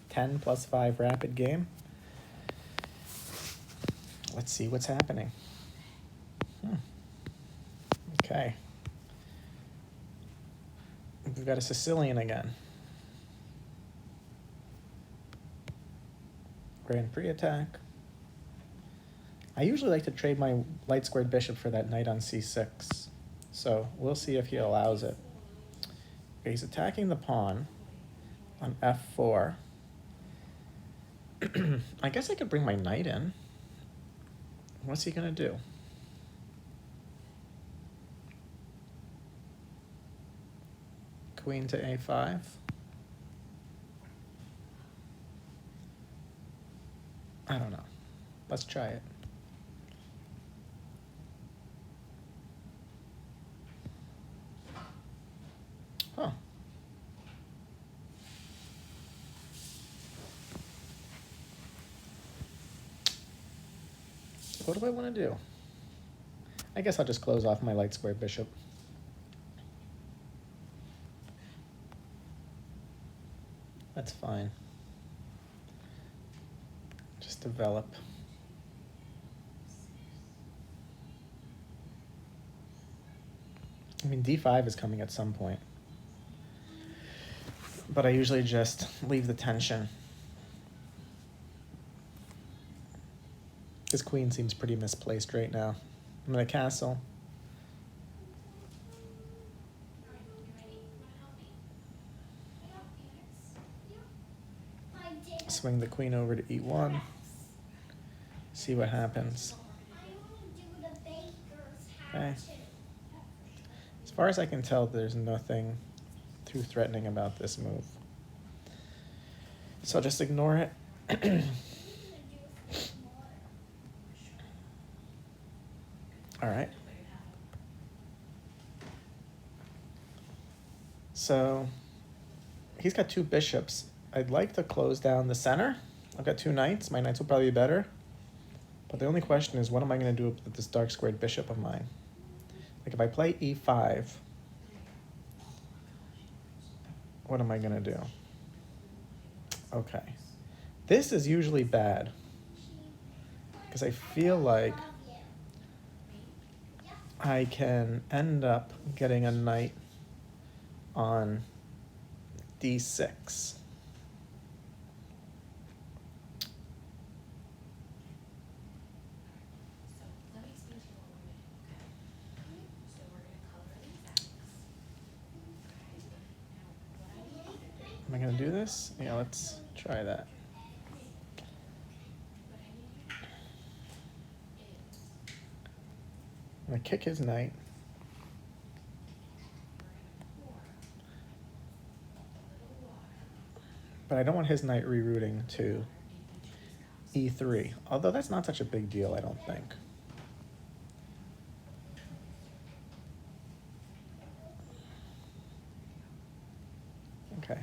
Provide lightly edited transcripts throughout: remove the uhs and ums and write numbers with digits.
10 plus 5 rapid game. Let's see what's happening. Okay. We've got a Sicilian again. Grand Prix attack. I usually like to trade my light squared bishop for that knight on c6. So we'll see if he allows it. Okay, he's attacking the pawn on f4. I guess I could bring my knight in. What's he gonna do? Queen to a5. I don't know. Let's try it. Huh. What do I want to do? I guess I'll just close off my light square bishop. That's fine. Just develop. I mean, d5 is coming at some point. But I usually just leave the tension. His queen seems pretty misplaced right now. I'm gonna castle. Swing the queen over to e1. See what happens. Okay. As far as I can tell, there's nothing too threatening about this move. So I'll just ignore it. All right. So he's got 2 bishops. I'd like to close down the center. I've got 2 knights. My knights will probably be better. But the only question is, what am I going to do with this dark squared bishop of mine? Like if I play e5, what am I going to do? Okay. This is usually bad, because I feel like I can end up getting a knight on d6. Am I going to do this? Yeah, let's try that. I'm going to kick his knight. But I don't want his knight rerouting to e3, although that's not such a big deal, I don't think. Okay.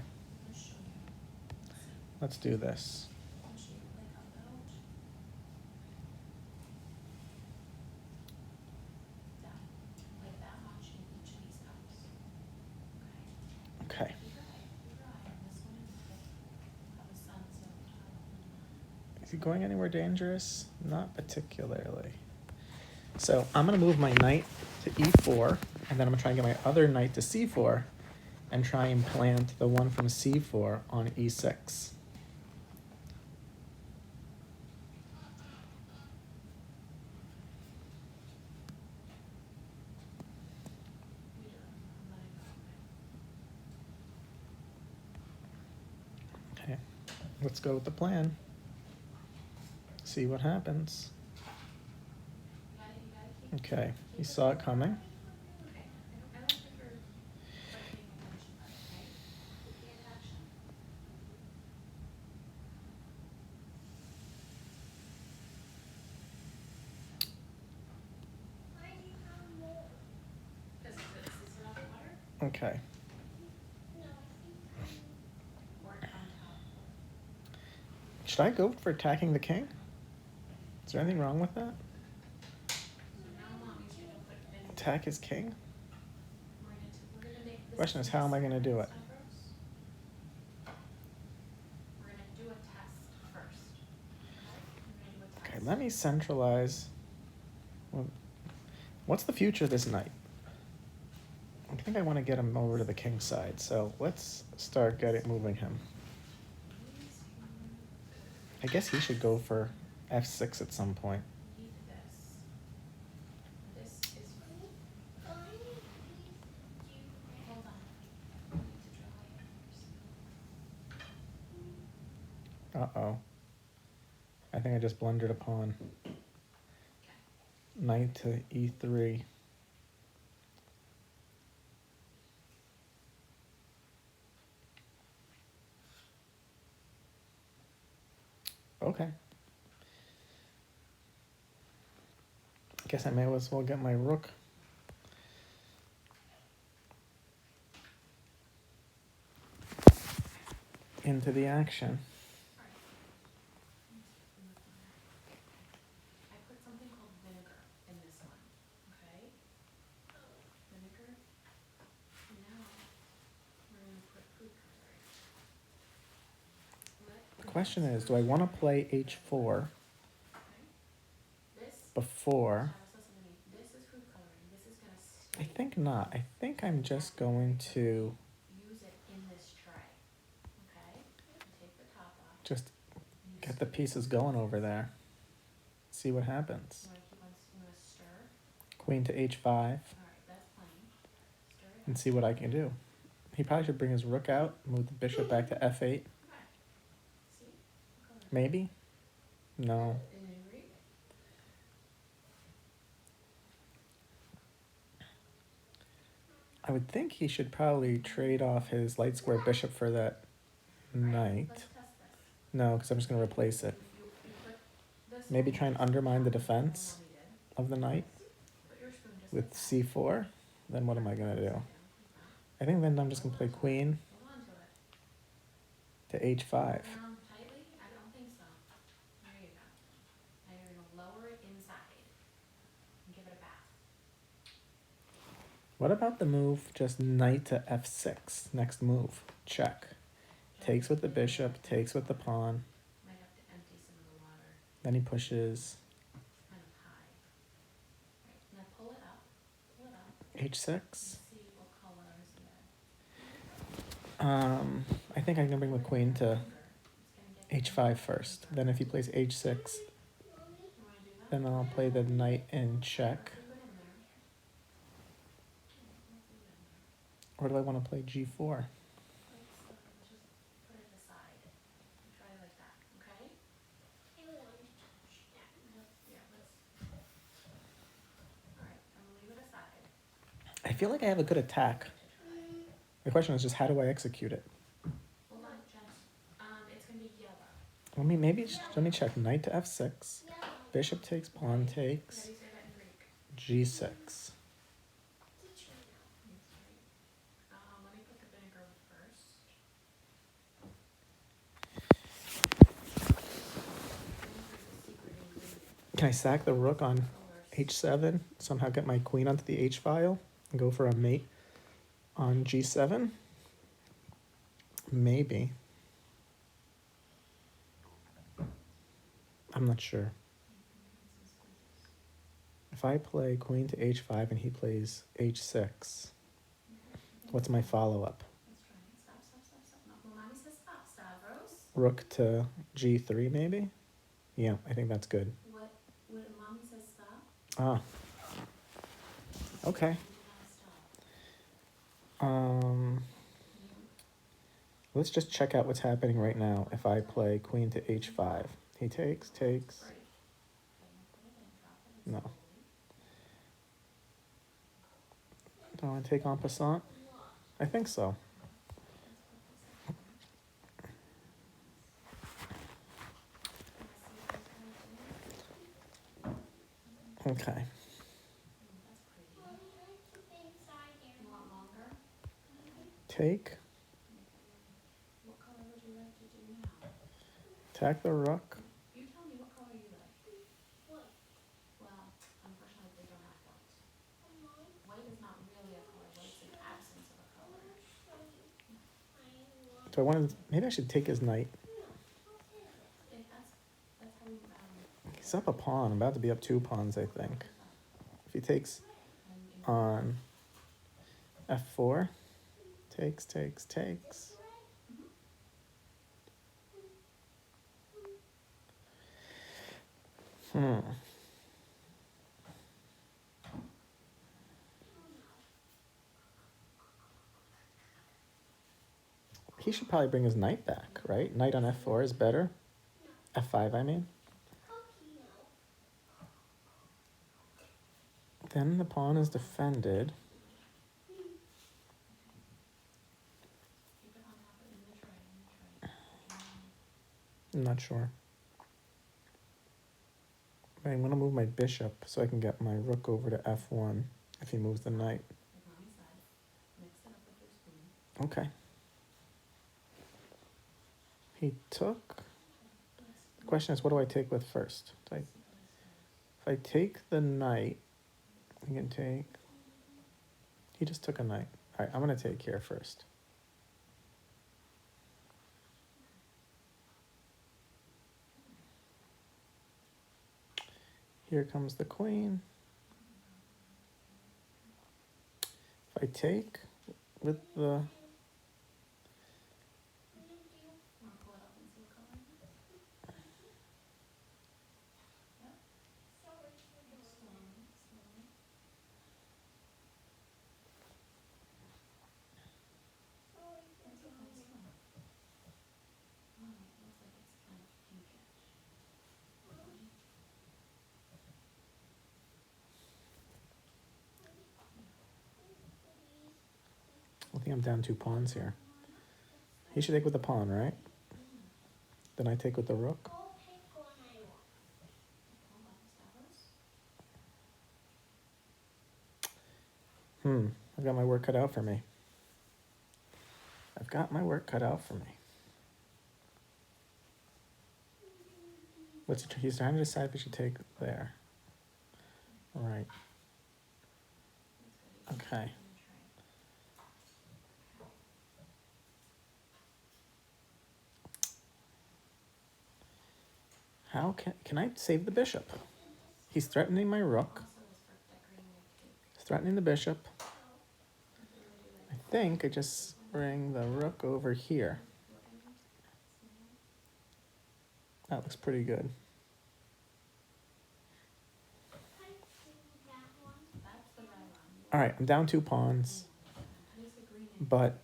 Let's do this. Okay. Is he going anywhere dangerous? Not particularly. So I'm going to move my knight to e4, and then I'm going to try and get my other knight to c4, and try and plant the one from c4 on e6. Okay, let's go with the plan. See what happens. Okay, he saw it coming. Okay. Should I go for attacking the king? Is there anything wrong with that? Attack his king? The question is, how am I going to do it? Let me centralize. What's the future of this knight? I think I want to get him over to the king side, so let's start moving him. I guess he should go for f6 at some point. Uh-oh. I think I just blundered a pawn. Knight to e3. Okay. Guess I may as well get my rook into the action. I put something called vinegar in this one, okay? Vinegar. Now we're going to put food coloring. The question is, do I want to play h4 before? This is food coloring. This is going to stay. I think not. I think I'm just going to use it in this tray, okay? Take the top off. just get the pieces going over there. See what happens. You want to stir? Queen to h5. All right, that's plain. Stir it. And see what I can do. He probably should bring his rook out, move the bishop back to f8. Okay. See? Maybe? No. I would think he should probably trade off his light square bishop for that knight. Let's test this. No, because I'm just going to replace it. Maybe try and undermine the defense of the knight with c4. Then what am I going to do? I think then I'm just going to play queen to h5. Tightly? I don't think so. There you go. Now you're going to lower it inside and give it a bath. What about the move just knight to f6? Next move. Check. Takes with the bishop, takes with the pawn. Might have to empty some of the water. Then he pushes It's kind of high. Right. Now pull it up. Pull it up. h6. See what color is there. I think I'm going to bring the queen to h5 first. Then if he plays h6, then I'll play the knight in check. Or do I want to play g4? Let's just put it aside. Try it like that, okay? Yeah, alright, I'm gonna leave it aside. I feel like I have a good attack. The question is just how do I execute it? Hold on, Jess. It's gonna be yellow. Let me check. Knight to f6. Bishop takes, pawn takes. How do you say that in Greek? g6. Let me put the vinegar first. Can I sack the rook on h7? Somehow get my queen onto the h file and go for a mate on g7? Maybe. I'm not sure. If I play queen to h5 and he plays h6, what's my follow-up? Let's try it. Stop. No, Mommy says stop, Stavros. Rook to g3 maybe? Yeah, I think that's good. What Mommy says stop? Ah. Okay. Let's just check out what's happening right now. If I play queen to h5, he takes. No. Do I want to take en passant? I think so. Okay. Take. What color would you like to do now? Attack the rook. You tell me what color you like. What? Well, unfortunately they don't have white. White is not really a color. White's an absence of a color. Do I want to? Maybe I should take his knight. That's how we He's up a pawn. I'm about to be up 2 pawns, I think. If he takes on f4, takes. He should probably bring his knight back, right? Knight on f4 is better. f5, I mean. Then the pawn is defended. I'm not sure. But I'm going to move my bishop so I can get my rook over to f1 if he moves the knight. Okay. He took. The question is, what do I take with first? If I take the knight, I can take. He just took a knight. All right, I'm going to take here first. Here comes the queen. If I take with the... I think I'm down 2 pawns here. He should take with the pawn, right? Then I take with the rook. I've got my work cut out for me. He's trying to decide if he should take there. Right. Okay. How can I save the bishop? He's threatening my rook. He's threatening the bishop. I think I just bring the rook over here. That looks pretty good. All right, I'm down 2 pawns. But,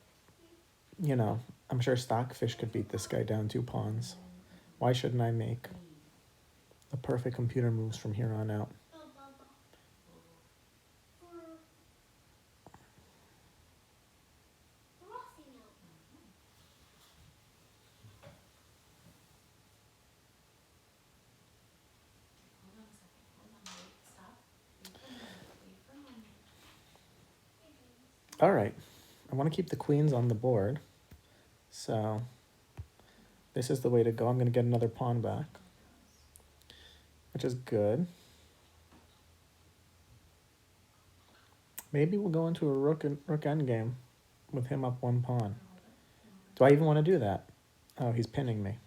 you know, I'm sure Stockfish could beat this guy down 2 pawns. Why shouldn't I make the perfect computer moves from here on out? All right, I want to keep the queens on the board. So this is the way to go. I'm going to get another pawn back, which is good. Maybe we'll go into a rook endgame with him up 1 pawn. Do I even want to do that? Oh, he's pinning me.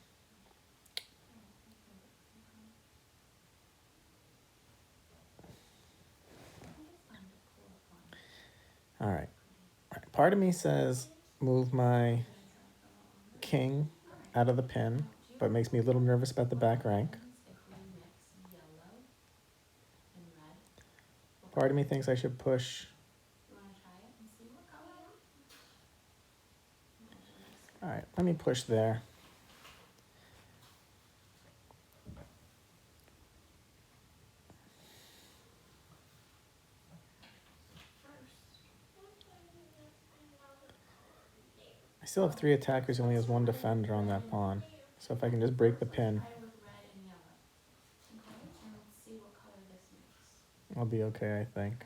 All right. Part of me says move my king out of the pin, but it makes me a little nervous about the back rank. Part of me thinks I should push. All right, let me push there. I still have 3 attackers, he only has 1 defender on that pawn. So if I can just break the pin, I'll be okay, I think.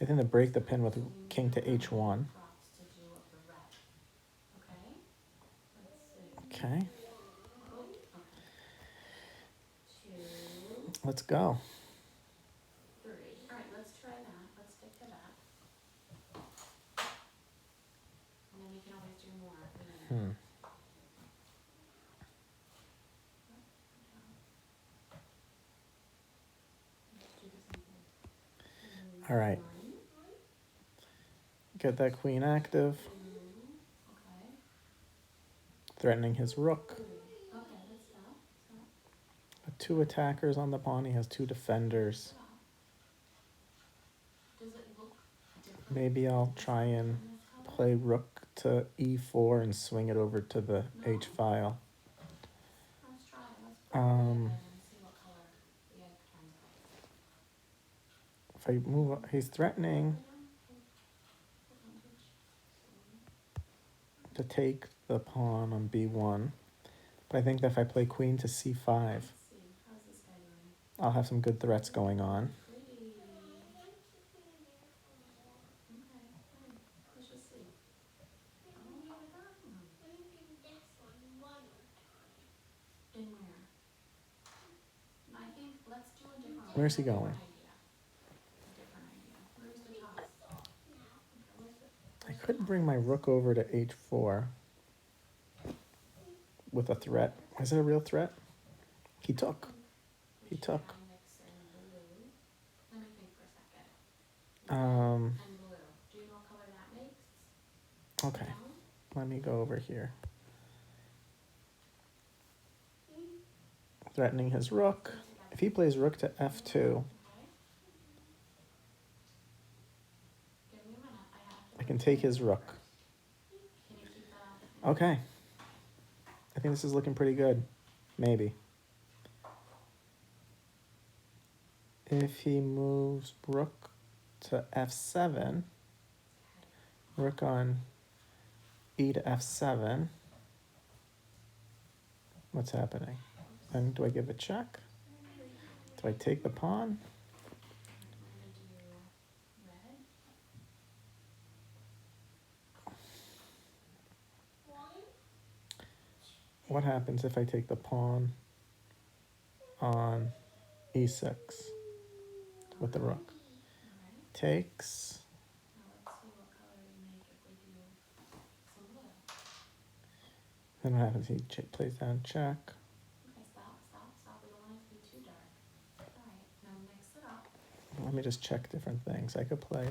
I think to break the pin with king to h1. Okay. Let's go. All right. Get that queen active. Okay. Threatening his rook. Okay, let's stop. Stop. 2 attackers on the pawn. He has 2 defenders. Stop. Does it look different? Maybe I'll try and play rook to e4 and swing it over to the h file. Let's try. Let's put the egg in and see what color the egg turns out. If I move, he's threatening to take the pawn on b1. But I think that if I play queen to c5, Let's see. How's this guy doing? I'll have some good threats going on. Pretty. Okay, good. Let's just see. Oh, how done. In where? I think let's do a different. Where's he going? A different idea. Where's the top? Okay, where's the, I could bring my rook over to h4 with a threat. Is it a real threat? He took. He took. Let me think for a second. And blue. Do you know what color that makes? Okay. Let me go over here. Threatening his rook. If he plays rook to f2, Okay. Give me a minute. I can take his rook. Can you keep that out? Okay. I think this is looking pretty good. Maybe. If he moves rook to f7, rook on e to f7, what's happening? And do I give a check? Do I take the pawn? I'm going to do red. What happens if I take the pawn on e6 with the rook? Alright. Takes. Now let's see what color we make if we do some blue. Then what happens? He plays down check. Okay, stop. We don't want it to be too dark. Alright, now mix it up. Let me just check different things. I could play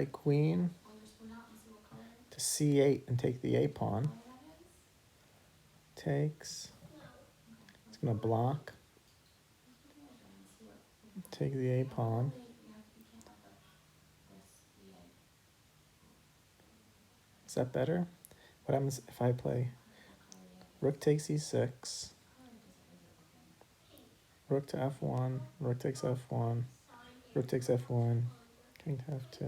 queen Hold your spoon out and see what color it is. to c8 and take the a pawn. What color that is? Takes. Okay. It's gonna block. Let's put the egg in and see what. Take the a pawn. You can't let the egg. Is that better? What happens if I play rook takes e6, rook to f1, rook takes f1, rook takes f1, king to f2.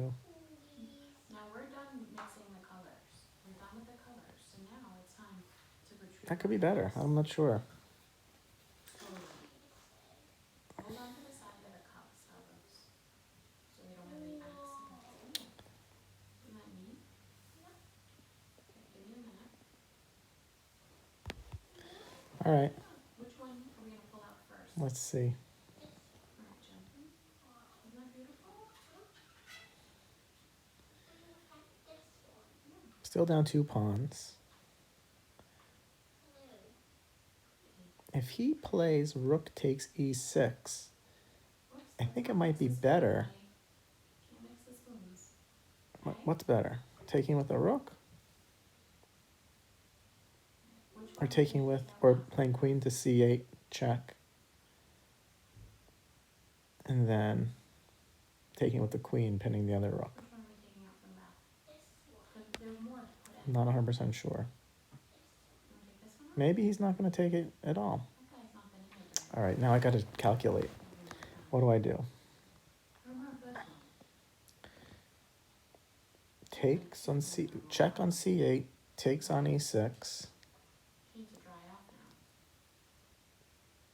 Now we're done mixing the colors. We're done with the colors. So now it's time to retrieve. That could be better. I'm not sure. Hold on to the side of the cups, Carlos, so we don't have any accidents. Isn't that neat? Okay, give me a minute. All right, Which one are we gonna pull out first? let's see. Alright, Jim. Isn't that beautiful? Still down 2 pawns. If he plays rook takes e6, I think it might be better. Can't mix the spoons. What's better? Taking with a rook? Which Or one taking with, or playing queen to c8, check. And then taking with the queen, pinning the other rook. Which one are we taking out from that? Because there's more to put in. Not 100% sure. You wanna take this one out? Maybe he's not going to take it at all. Okay, it's not been in here. All right, now I got to calculate. What do I do? I want this one. Takes on c, check on c8, takes on e6. Needs to dry off now.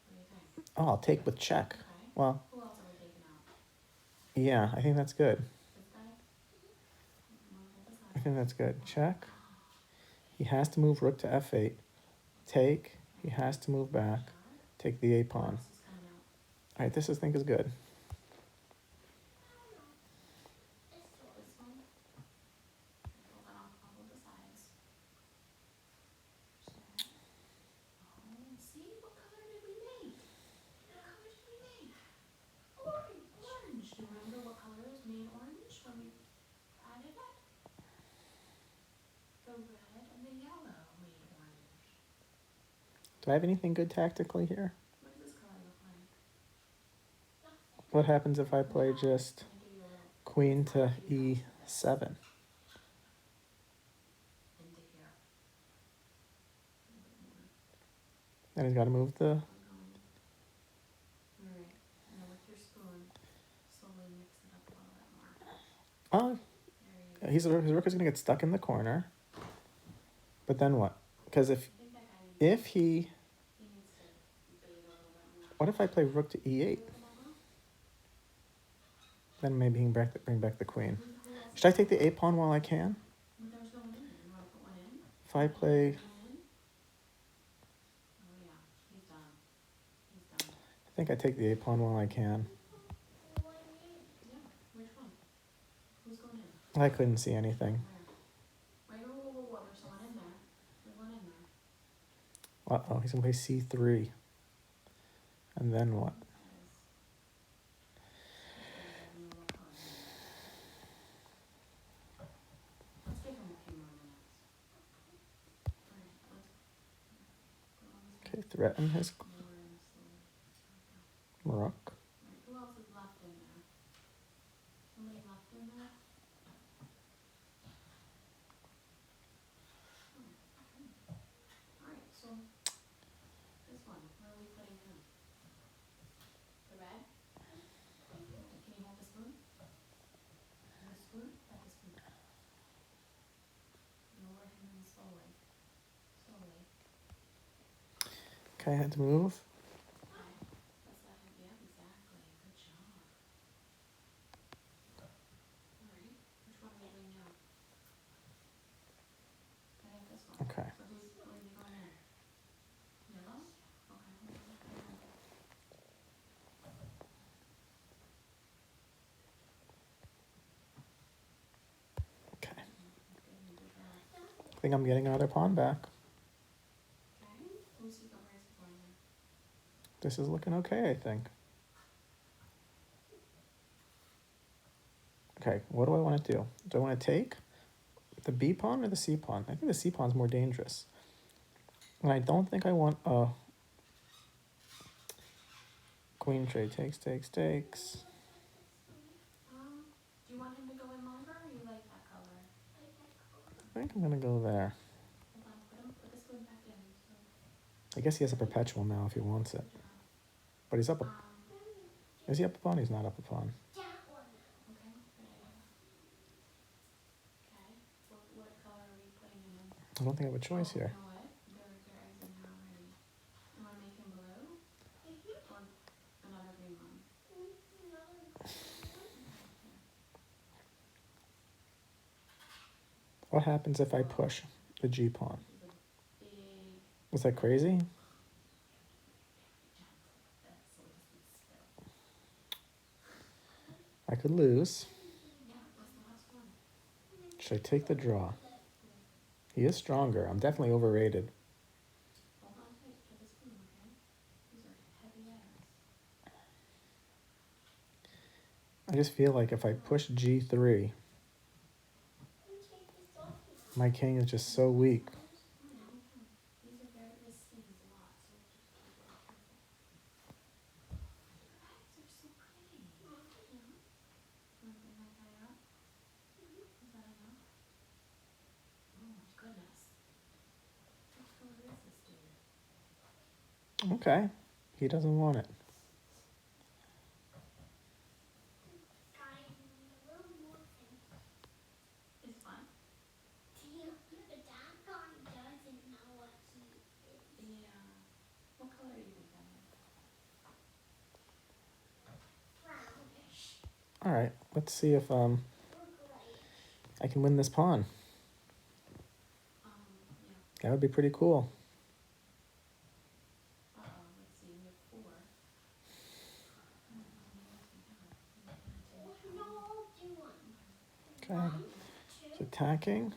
What do you think? Oh, I'll take with check. Okay. Well, Who else are we taking out? yeah, I think that's good. This guy? Hold I this think that's good. Check. He has to move rook to f8. Take. He has to move back. Take the a pawn. This is coming out. All right, this I think is good. This one. Hold on, I'll hold the sides. Check. Oh, see, what color did we make? What color did we make? Orange. Do I have anything good tactically here? What does this color look like? What happens if I play just Can I give you a little queen to feedback? e7? Into here. A little bit more. Then he's got to move the. Keep going. Alright. Now with your spoon, slowly mix it up a little bit more. Oh, There you go. his rook is going to get stuck in the corner. But then what? Because I think that guy needs if he, he needs to bait a little bit more. what if I play rook to e8? Then maybe he can bring back the queen. Who else? Should I take the a pawn while I can? There's no one in there. You want to put one in? If I play, One in? Oh yeah, he's done. He's done. I think I take the a pawn while I can. Yeah. Which one? Who's going in? I couldn't see anything. Where? Wait, whoa. There's someone in there. There's one in there. Uh-oh, he's going to play c3. And then what? Let's give him a few more minutes. Alright, let's go on this Okay, threaten his lower and slowly. rook. Alright, who else is left in there? Somebody left in there? Alright, so this one, where are we putting him? The red? Can you hold the spoon? The spoon? Got the spoon. Lower him in slowly. Slowly. Okay, I had to move. Okay. Let's let him, yeah, exactly. Good job. Alright, which one are we doing now? I think this one. Okay. So who's going in? Yellow? Okay, hold on. Okay. Good, you did that. I think I'm getting another pawn back. Okay, where's he going in? This is looking okay, I think. Okay, what do I want to do? Do I want to take the b pawn or the c pawn? I think the c pawn's more dangerous. And I don't think I want a queen trade. Takes. Do you want him to go in longer or you like that color? I think I'm going to go there. Hold on, put the spoon back in. So, I guess he has a perpetual now if he wants it. good job. But he's up a... Is he up a pawn? He's not up a pawn. Okay, good idea. Okay, what color are we putting him in? I don't think I have a choice You here. know what? Their eggs in here already. You want to make him blue? Or another green one? What happens if I push the g pawn? This is a big Was that crazy? jump like this, so it doesn't spill. I could lose. Yeah, what's the last one? Should I take the draw? He is stronger. I'm definitely overrated. Hold on tight to the spoon, okay? These are heavy eggs. I just feel like if I push g3, my king is just so weak. These are very, this stings a lot, so just be very careful. Your eggs are so pretty. Yeah. Want to bring that guy up? Is that enough? Oh my goodness. What color is this dude? Okay. He doesn't want it. It's fun. Yeah. What color do you think that is? All right. Let's see if I can win this pawn. Yeah. That would be pretty cool. Let's see, we have 4. Okay. It's attacking.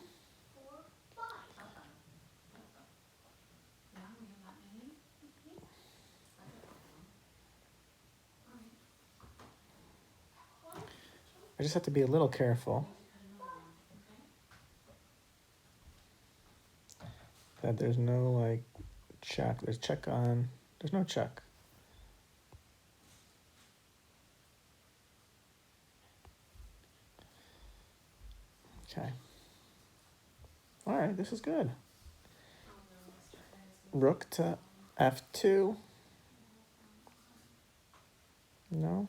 Yeah, we have that many. That's a problem. Alright. I just have to be a little careful Cut another one, okay? that there's no like check. There's check on. There's no check. Okay. All right, this is good. Oh, no, yesterday I was Rook to f2. No,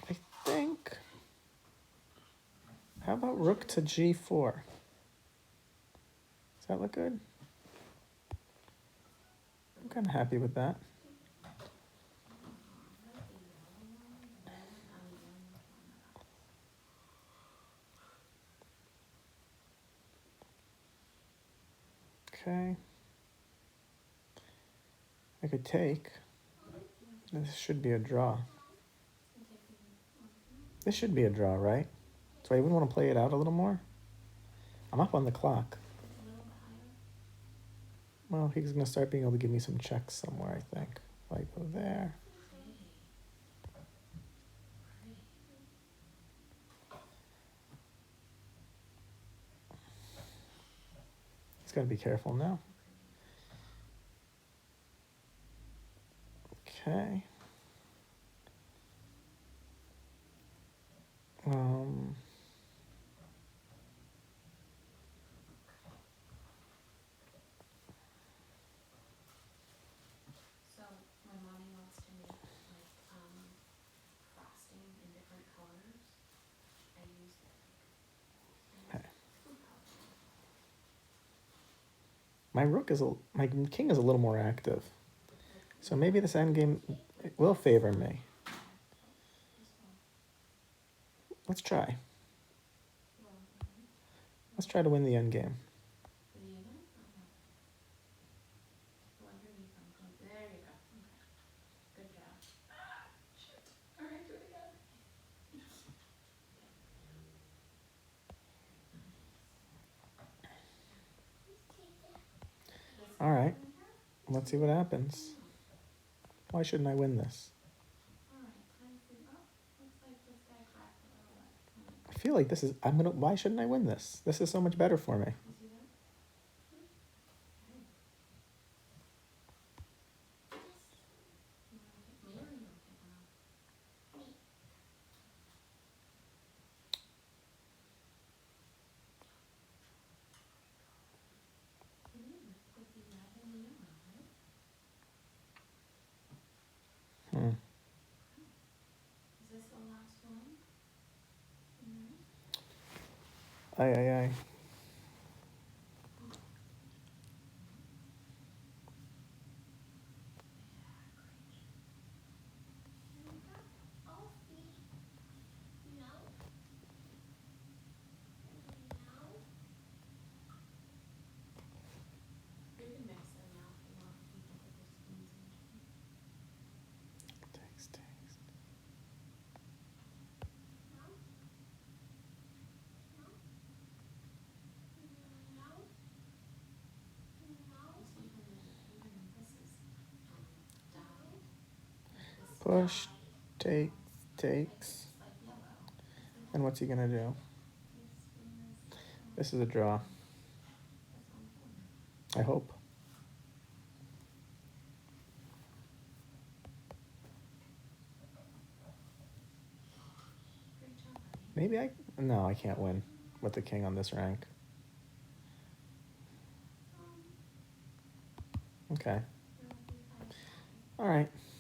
I think. How about rook to g4? Does that look good? I'm kind of happy with that. Okay. I could take. This should be a draw. This should be a draw, right? So I even want to play it out a little more. I'm up on the clock. Well, he's going to start being able to give me some checks somewhere, I think. If I go there. He's got to be careful now. Okay. So my mommy wants to make like frosting in different colors. I use Okay. food coloring. My rook is my king is a little more active. So maybe this endgame will favor me. Let's try. Let's try to win the endgame. For the other? Okay. Go underneath them. Go. There you go. Okay. Good job. Shit. All right, do it again. All right. Let's see what happens. Why shouldn't I win this? All right, time for oh, looks like this guy cracked a little bit. I feel like this is why shouldn't I win this? This is so much better for me. You see that? Okay. You want to take me or you want to take one off? With the red and the yellow, right? Is this the last one? Aye, aye, aye. You can mix them now if you want. You can put your spoons in between. Taste. Even this is dyed. This Push, dye takes. is like yellow. And what's he gonna do? This is This is a draw. that's what I'm doing. I hope. Great job, honey. Maybe no, I can't win with the king on this rank. Okay. You'll be fine. All right.